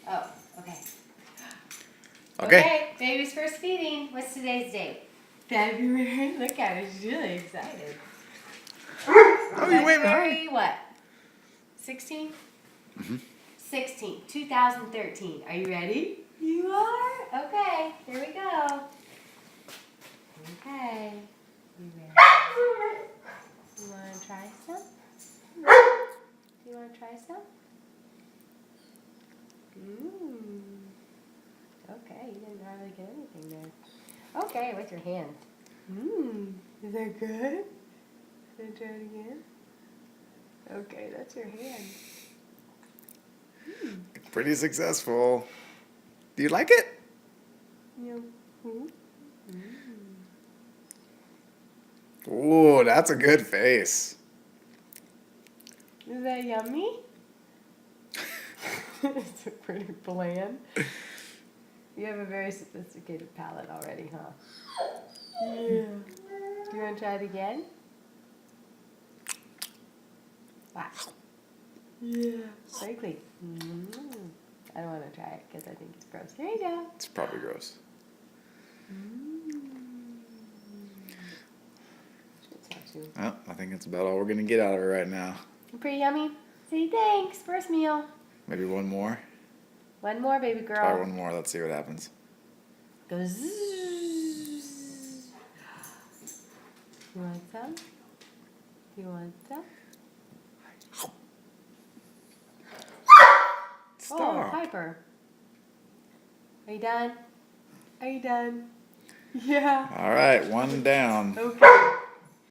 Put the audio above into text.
Oh, okay. Okay. Baby's first feeding. What's today's date? February. Look at her. She's really excited. Oh, you waving hard. February what? 16? Mm-hmm. 16, 2013. Are you ready? You are? Okay, here we go. Okay. You ready? You want to try some? Do you want to try some? Okay, you didn't hardly get anything there. Okay, with your hand. Is that good? Can I try it again? Okay, that's your hand. Pretty successful. Do you like it? Yeah. Ooh, that's a good face. Is that yummy? It's pretty bland. You have a very sophisticated palate already, huh? Yeah. Do you want to try it again? Wow. Yeah. Frankly. I don't want to try it because I think it's gross. Here you go. It's probably gross. Well, I think that's about all we're going to get out of it right now. Pretty yummy. Say thanks. First meal. Maybe one more? One more, baby girl. Try one more. Let's see what happens. Go zzz. You want some? Do you want some? Stop. Oh, Piper. Are you done? Are you done? Yeah. All right, one down. Okay.